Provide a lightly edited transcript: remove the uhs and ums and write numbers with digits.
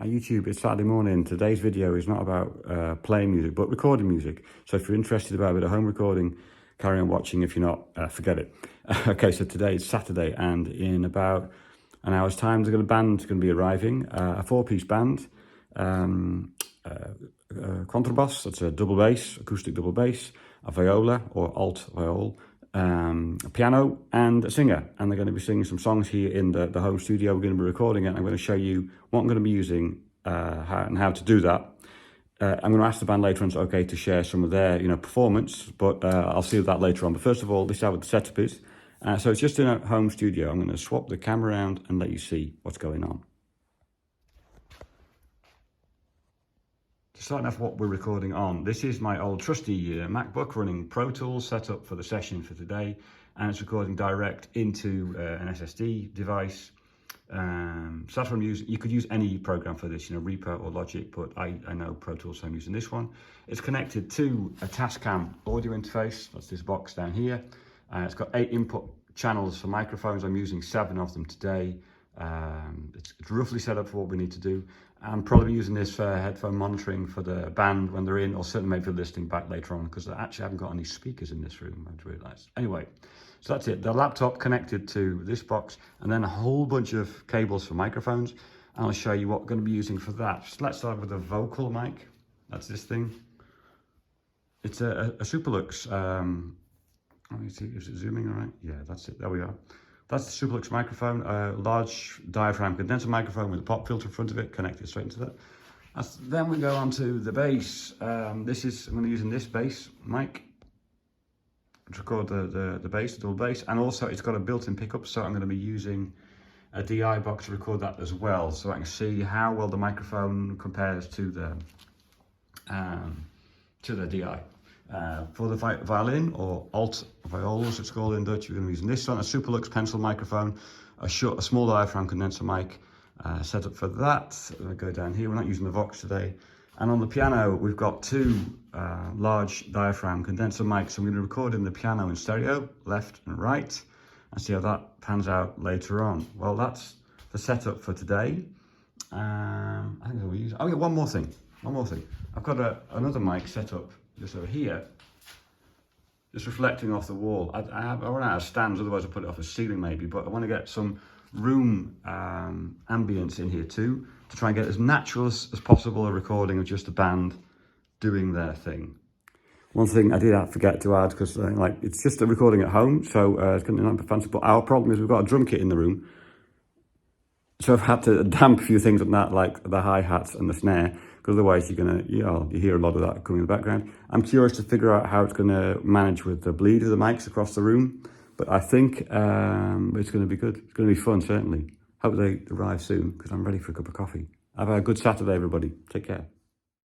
YouTube, it's Saturday morning. Today's video is not about playing music, but recording music. So if you're interested about a bit of home recording, carry on watching. If you're not, forget it. Okay, so today is Saturday, and in about an hour's time, there's a band's going to be arriving. A four-piece band, contrabass, that's a double bass, acoustic double bass, a viola or alt viol, a piano and a singer, and they're going to be singing some songs here in the home studio. We're going to be recording it, and I'm going to show you what I'm going to be using how to do that. I'm going to ask the band later on it's okay to share some of their performance, but I'll see that later on. But first of all, this is how the setup is. So it's just in a home studio. I'm going to swap the camera around and let you see what's going on. Starting off what we're recording on, this is my old trusty MacBook running Pro Tools set up for the session for today, and it's recording direct into an SSD device. So that's what I'm using. You could use any program for this, Reaper or Logic, but I know Pro Tools, so I'm using this one. It's connected to a Tascam audio interface. That's this box down here. It's got 8 input channels for microphones. I'm using 7 of them today. It's roughly set up for what we need to do. I'm probably using this for headphone monitoring for the band when they're in, or certainly maybe for listening back later on, because I actually haven't got any speakers in this room, I've realised. Anyway, so that's it. The laptop connected to this box, and then a whole bunch of cables for microphones. And I'll show you what we're going to be using for that. So let's start with a vocal mic. That's this thing. It's a Superlux. Let me see, is it zooming all right? Yeah, that's it. There we are. That's the Superlux microphone, a large diaphragm condenser microphone with a pop filter in front of it, connected straight into that. Then we go on to the bass. I'm going to be using this bass mic to record the bass, the double bass, and also it's got a built-in pickup, so I'm going to be using a DI box to record that as well, so I can see how well the microphone compares to the DI. For the violin, or alt viols it's called in Dutch, we're going to be using this one, a Superlux pencil microphone, a small diaphragm condenser mic set up for that. I'll go down here, we're not using the Vox today. And on the piano, we've got 2 large diaphragm condenser mics, so I'm going to record in the piano in stereo, left and right, and see how that pans out later on. Well, that's the setup for today. I think I'll use, oh yeah, one more thing. I've got another mic set up just over here, just reflecting off the wall. I run out of stands, otherwise I'll put it off the ceiling maybe, but I want to get some room ambience in here too, to try and get as natural as possible a recording of just a band doing their thing. One thing I did forget to add, because it's just a recording at home, so it's going to not be fancy, but our problem is we've got a drum kit in the room, so I've had to damp a few things on that, like the hi-hats and the snare, because otherwise you're gonna, you hear a lot of that coming in the background. I'm curious to figure out how it's gonna manage with the bleed of the mics across the room, but I think it's gonna be good. It's gonna be fun, certainly. Hope they arrive soon, because I'm ready for a cup of coffee. Have a good Saturday, everybody. Take care.